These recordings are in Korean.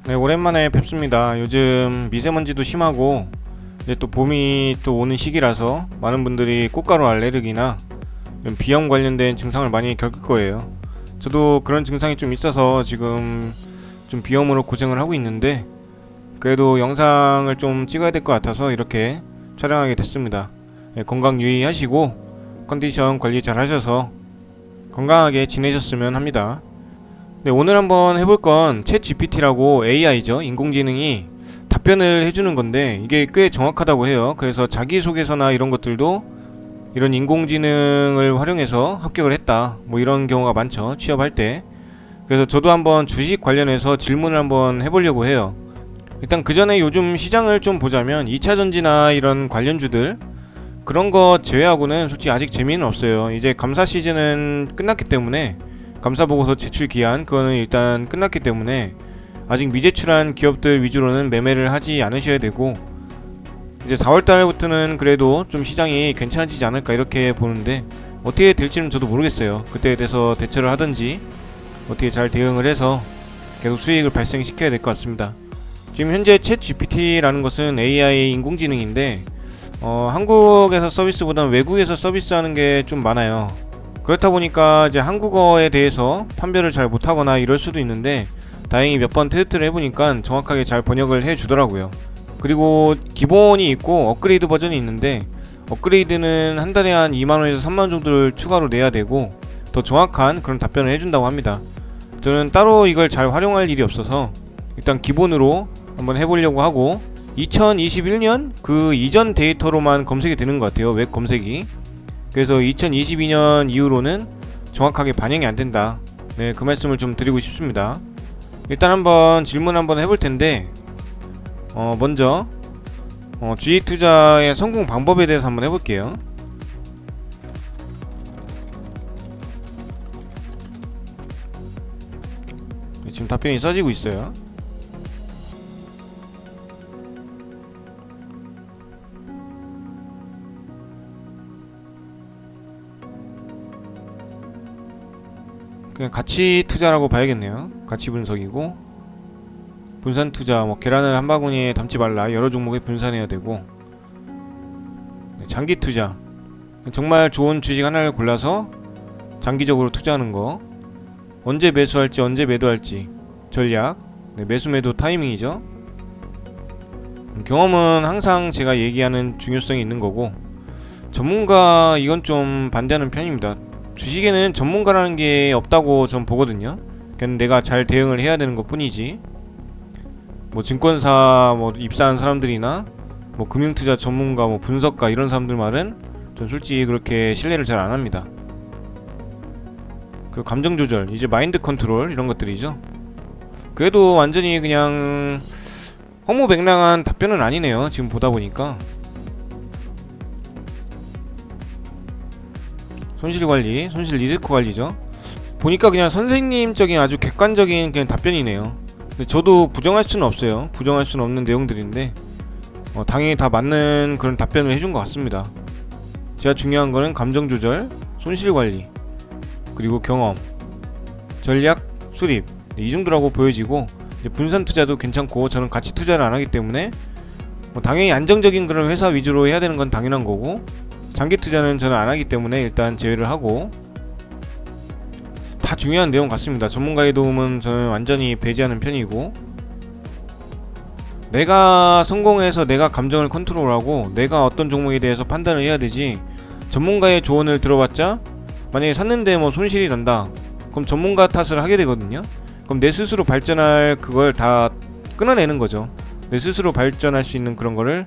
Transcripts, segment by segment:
네, 오랜만에 뵙습니다. 요즘 미세먼지도 심하고 이제 또 봄이 또 오는 시기라서 많은 분들이 꽃가루 알레르기나 이런 비염 관련된 증상을 많이 겪을 거예요. 저도 그런 증상이 좀 있어서 지금 좀 비염으로 고생을 하고 있는데 그래도 영상을 좀 찍어야 될 것 같아서 이렇게 촬영하게 됐습니다. 네, 건강 유의하시고 컨디션 관리 잘 하셔서 건강하게 지내셨으면 합니다. 네, 오늘 한번 해볼 건 챗 GPT라고 AI죠. 인공지능이 답변을 해주는 건데 이게 꽤 정확하다고 해요. 그래서 자기소개서나 이런 것들도 이런 인공지능을 활용해서 합격을 했다. 뭐 이런 경우가 많죠. 취업할 때. 그래서 저도 한번 주식 관련해서 질문을 한번 해보려고 해요. 일단 그 전에 요즘 시장을 좀 보자면 2차전지나 이런 관련주들 그런 거 제외하고는 솔직히 아직 재미는 없어요. 이제 감사 시즌은 끝났기 때문에 감사보고서 제출 기한 그거는 일단 끝났기 때문에 아직 미제출한 기업들 위주로는 매매를 하지 않으셔야 되고 이제 4월달부터는 그래도 좀 시장이 괜찮아지지 않을까 이렇게 보는데 어떻게 될지는 저도 모르겠어요. 그때에 대해서 대처를 하든지 어떻게 잘 대응을 해서 계속 수익을 발생시켜야 될 것 같습니다. 지금 현재 챗 GPT라는 것은 AI 인공지능인데 한국에서 서비스보다는 외국에서 서비스하는 게 좀 많아요. 그렇다 보니까 이제 한국어에 대해서 판별을 잘 못하거나 이럴 수도 있는데 다행히 몇 번 테스트를 해보니까 정확하게 잘 번역을 해주더라고요. 그리고 기본이 있고 업그레이드 버전이 있는데 업그레이드는 한 달에 한 2만원에서 3만원 정도를 추가로 내야 되고 더 정확한 그런 답변을 해준다고 합니다. 저는 따로 이걸 잘 활용할 일이 없어서 일단 기본으로 한번 해보려고 하고 2021년 그 이전 데이터로만 검색이 되는 것 같아요. 웹 검색이. 그래서 2022년 이후로는 정확하게 반영이 안 된다. 네, 그 말씀을 좀 드리고 싶습니다. 일단 한번 질문 한번 해볼 텐데 먼저 주식 투자의 성공 방법에 대해서 한번 해볼게요. 네, 지금 답변이 써지고 있어요. 그냥 가치 투자라고 봐야겠네요. 가치 분석이고 분산 투자, 뭐 계란을 한 바구니에 담지 말라. 여러 종목에 분산해야 되고 장기 투자, 정말 좋은 주식 하나를 골라서 장기적으로 투자하는 거. 언제 매수할지 언제 매도할지 전략. 네, 매수 매도 타이밍이죠. 경험은 항상 제가 얘기하는 중요성이 있는 거고 전문가 이건 좀 반대하는 편입니다. 주식에는 전문가라는 게 없다고 전 보거든요. 그냥 내가 잘 대응을 해야 되는 것 뿐이지 뭐 증권사 뭐 입사한 사람들이나 뭐 금융투자 전문가 뭐 분석가 이런 사람들 말은 전 솔직히 그렇게 신뢰를 잘 안 합니다. 그 감정 조절 이제 마인드 컨트롤 이런 것들이죠. 그래도 완전히 그냥 허무맹랑한 답변은 아니네요. 지금 보다 보니까 손실관리, 손실 리스크 관리죠. 보니까 그냥 선생님적인 아주 객관적인 그냥 답변이네요. 근데 저도 부정할 수는 없어요. 부정할 수는 없는 내용들인데 당연히 다 맞는 그런 답변을 해준 것 같습니다. 제가 중요한 거는 감정 조절, 손실 관리, 그리고 경험, 전략, 수립 이 정도라고 보여지고 이제 분산 투자도 괜찮고 저는 가치 투자를 안 하기 때문에 당연히 안정적인 그런 회사 위주로 해야 되는 건 당연한 거고 장기 투자는 저는 안 하기 때문에 일단 제외를 하고 다 중요한 내용 같습니다. 전문가의 도움은 저는 완전히 배제하는 편이고 내가 성공해서 내가 감정을 컨트롤하고 내가 어떤 종목에 대해서 판단을 해야 되지 전문가의 조언을 들어봤자 만약에 샀는데 뭐 손실이 난다 그럼 전문가 탓을 하게 되거든요. 그럼 내 스스로 발전할 그걸 다 끊어내는 거죠. 내 스스로 발전할 수 있는 그런 거를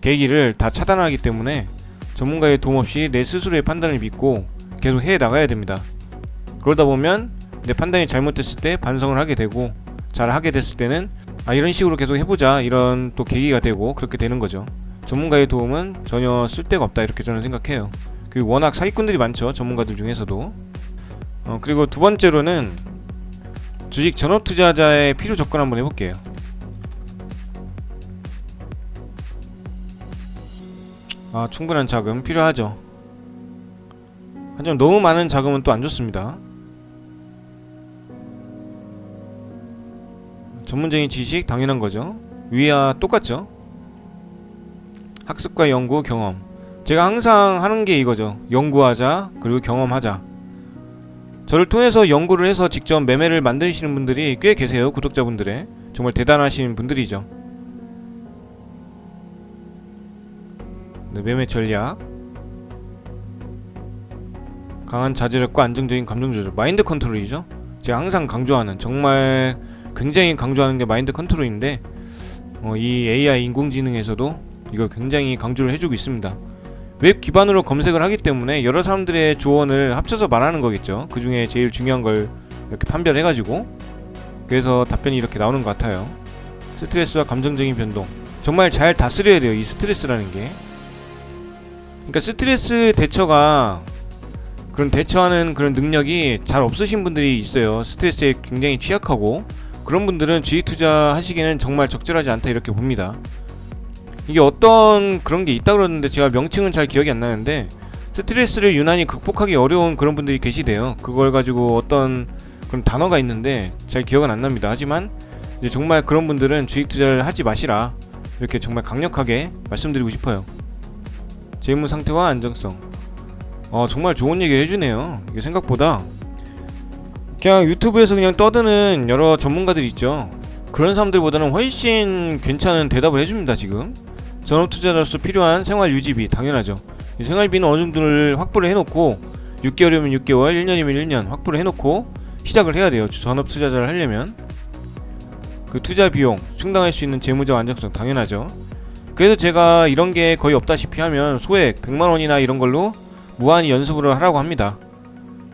계기를 다 차단하기 때문에 전문가의 도움 없이 내 스스로의 판단을 믿고 계속 해 나가야 됩니다. 그러다 보면 내 판단이 잘못됐을 때 반성을 하게 되고 잘 하게 됐을 때는 이런 식으로 계속 해보자 이런 또 계기가 되고 그렇게 되는 거죠. 전문가의 도움은 전혀 쓸데가 없다 이렇게 저는 생각해요. 그리고 워낙 사기꾼들이 많죠. 전문가들 중에서도. 그리고 두 번째로는 주식 전업 투자자의 필요 조건 한번 해볼게요. 충분한 자금 필요하죠. 하지만 너무 많은 자금은 또 안 좋습니다. 전문적인 지식 당연한 거죠. 위와 똑같죠. 학습과 연구, 경험. 제가 항상 하는 게 이거죠. 연구하자, 그리고 경험하자. 저를 통해서 연구를 해서 직접 매매를 만드시는 분들이 꽤 계세요. 구독자분들의 정말 대단하신 분들이죠. 네, 매매 전략, 강한 자제력과 안정적인 감정 조절, 마인드 컨트롤이죠. 제가 항상 강조하는, 정말 굉장히 강조하는 게 마인드 컨트롤인데 이 AI 인공지능에서도 이걸 굉장히 강조를 해주고 있습니다. 웹 기반으로 검색을 하기 때문에 여러 사람들의 조언을 합쳐서 말하는 거겠죠. 그 중에 제일 중요한 걸 이렇게 판별해가지고, 그래서 답변이 이렇게 나오는 것 같아요. 스트레스와 감정적인 변동, 정말 잘 다스려야 돼요, 이 스트레스라는 게. 그러니까 스트레스 대처가, 그런 대처하는 그런 능력이 잘 없으신 분들이 있어요. 스트레스에 굉장히 취약하고, 그런 분들은 주식 투자 하시기에는 정말 적절하지 않다, 이렇게 봅니다. 이게 어떤 그런 게 있다 그러는데 제가 명칭은 잘 기억이 안 나는데, 스트레스를 유난히 극복하기 어려운 그런 분들이 계시대요. 그걸 가지고 어떤 그런 단어가 있는데 잘 기억은 안 납니다. 하지만 이제 정말 그런 분들은 주식 투자를 하지 마시라, 이렇게 정말 강력하게 말씀드리고 싶어요. 재무 상태와 안정성. 정말 좋은 얘기를 해주네요. 이게 생각보다 그냥 유튜브에서 그냥 떠드는 여러 전문가들 있죠. 그런 사람들보다는 훨씬 괜찮은 대답을 해줍니다. 지금 전업투자자로서 필요한 생활 유지비, 당연하죠. 이 생활비는 어느 정도를 확보를 해놓고, 6개월이면 6개월, 1년이면 1년 확보를 해놓고 시작을 해야 돼요. 전업투자자를 하려면. 그 투자 비용, 충당할 수 있는 재무적 안정성, 당연하죠. 그래서 제가 이런 게 거의 없다시피 하면 소액 100만원이나 이런 걸로 무한히 연습을 하라고 합니다.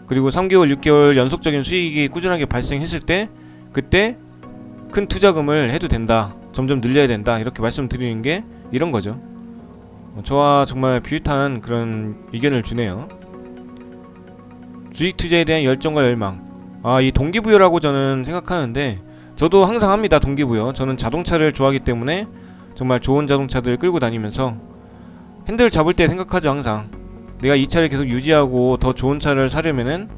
그리고 3개월, 6개월 연속적인 수익이 꾸준하게 발생했을 때, 그때 큰 투자금을 해도 된다, 점점 늘려야 된다, 이렇게 말씀드리는 게 이런 거죠. 저와 정말 비슷한 그런 의견을 주네요. 주식 투자에 대한 열정과 열망. 이 동기부여라고 저는 생각하는데, 저도 항상 합니다, 동기부여. 저는 자동차를 좋아하기 때문에 정말 좋은 자동차들 끌고 다니면서 핸들 잡을 때 생각하죠. 항상 내가 이 차를 계속 유지하고 더 좋은 차를 사려면은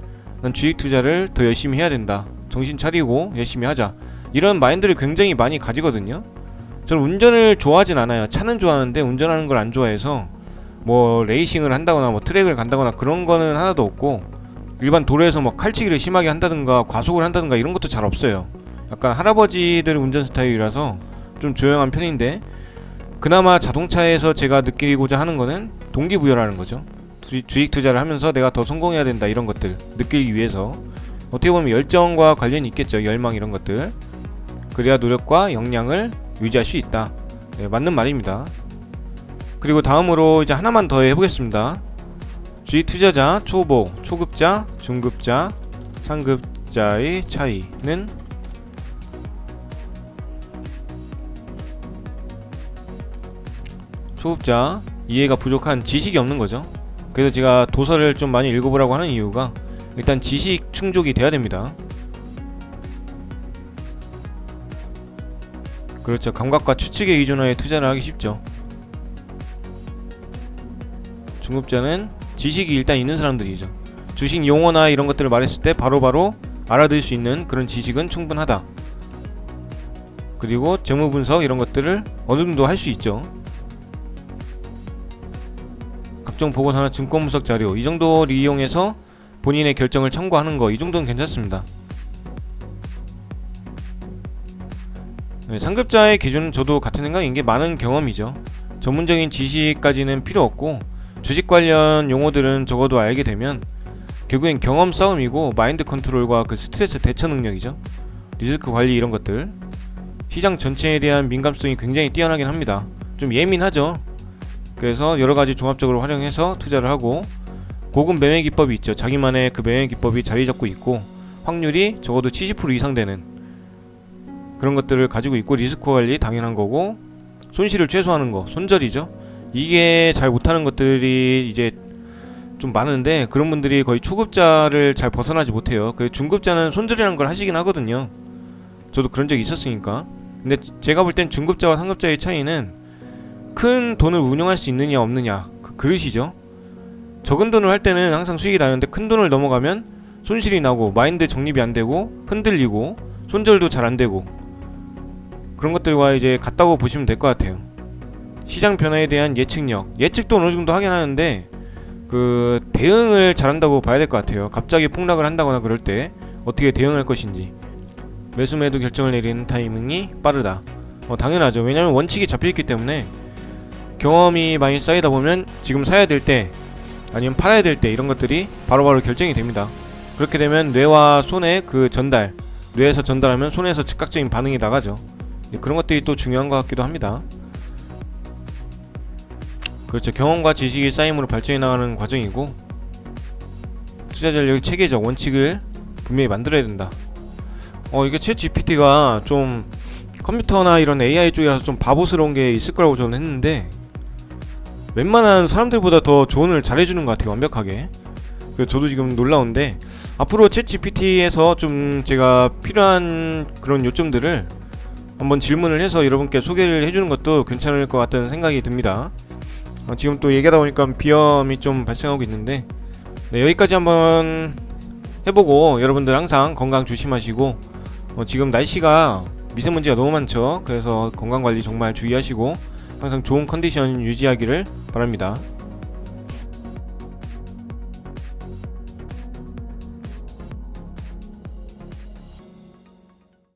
난 주식 투자를 더 열심히 해야 된다, 정신 차리고 열심히 하자, 이런 마인드를 굉장히 많이 가지거든요. 저는 운전을 좋아하진 않아요. 차는 좋아하는데 운전하는 걸 안 좋아해서 뭐 레이싱을 한다거나 뭐 트랙을 간다거나 그런 거는 하나도 없고, 일반 도로에서 뭐 칼치기를 심하게 한다든가 과속을 한다든가 이런 것도 잘 없어요. 약간 할아버지들 운전 스타일이라서 좀 조용한 편인데, 그나마 자동차에서 제가 느끼고자 하는 거는 동기부여라는 거죠. 주식 투자를 하면서 내가 더 성공해야 된다, 이런 것들 느끼기 위해서 어떻게 보면 열정과 관련이 있겠죠. 열망, 이런 것들. 그래야 노력과 역량을 유지할 수 있다. 네, 맞는 말입니다. 그리고 다음으로 이제 하나만 더 해보겠습니다. 주식 투자자, 초보, 초급자, 중급자, 상급자의 차이는 초급자, 이해가 부족한, 지식이 없는 거죠. 그래서 제가 도서를 좀 많이 읽어보라고 하는 이유가, 일단 지식 충족이 돼야 됩니다. 그렇죠. 감각과 추측에 의존하여 투자를 하기 쉽죠. 중급자는 지식이 일단 있는 사람들이죠. 주식 용어나 이런 것들을 말했을 때 바로바로 알아들을 수 있는 그런 지식은 충분하다. 그리고 재무 분석 이런 것들을 어느 정도 할 수 있죠. 각종 보고서나 증권 분석 자료, 이 정도를 이용해서 본인의 결정을 참고하는 거, 이 정도는 괜찮습니다. 상급자의 기준은 저도 같은 생각인 게, 많은 경험이죠. 전문적인 지식까지는 필요 없고, 주식 관련 용어들은 적어도 알게 되면 결국엔 경험 싸움이고, 마인드 컨트롤과 그 스트레스 대처 능력이죠. 리스크 관리, 이런 것들. 시장 전체에 대한 민감성이 굉장히 뛰어나긴 합니다. 좀 예민하죠. 그래서 여러가지 종합적으로 활용해서 투자를 하고, 고급 매매 기법이 있죠. 자기만의 그 매매 기법이 자리 잡고 있고, 확률이 적어도 70% 이상 되는 그런 것들을 가지고 있고, 리스크 관리 당연한 거고, 손실을 최소화하는 거, 손절이죠. 이게 잘 못하는 것들이 이제 좀 많은데, 그런 분들이 거의 초급자를 잘 벗어나지 못해요. 그 중급자는 손절이라는 걸 하시긴 하거든요. 저도 그런 적이 있었으니까. 근데 제가 볼 땐 중급자와 상급자의 차이는 큰 돈을 운용할 수 있느냐 없느냐, 그 그릇이죠. 적은 돈을 할 때는 항상 수익이 나는데, 큰 돈을 넘어가면 손실이 나고, 마인드 정립이 안 되고, 흔들리고, 손절도 잘 안 되고, 그런 것들과 이제 같다고 보시면 될 것 같아요. 시장 변화에 대한 예측도 어느 정도 하긴 하는데 그 대응을 잘한다고 봐야 될 것 같아요. 갑자기 폭락을 한다거나 그럴 때 어떻게 대응할 것인지. 매수 매도 결정을 내리는 타이밍이 빠르다. 당연하죠. 왜냐면 원칙이 잡혀있기 때문에 경험이 많이 쌓이다 보면 지금 사야 될 때 아니면 팔아야 될 때 이런 것들이 바로바로 결정이 됩니다. 그렇게 되면 뇌와 손의 그 전달, 뇌에서 전달하면 손에서 즉각적인 반응이 나가죠. 그런 것들이 또 중요한 것 같기도 합니다. 그렇죠. 경험과 지식이 쌓임으로 발전해 나가는 과정이고, 투자 전략의 체계적 원칙을 분명히 만들어야 된다. 이게 챗 GPT가 좀 컴퓨터나 이런 AI 쪽이라서 좀 바보스러운 게 있을 거라고 저는 했는데 웬만한 사람들보다 더 조언을 잘해주는 것 같아요. 완벽하게. 그래서 저도 지금 놀라운데 앞으로 챗 GPT에서 좀 제가 필요한 그런 요점들을 한번 질문을 해서 여러분께 소개를 해주는 것도 괜찮을 것 같다는 생각이 듭니다. 지금 또 얘기하다 보니까 비염이 좀 발생하고 있는데 네, 여기까지 한번 해보고 여러분들 항상 건강 조심하시고 지금 날씨가 미세먼지가 너무 많죠. 그래서 건강관리 정말 주의하시고 항상 좋은 컨디션 유지하기를 바랍니다.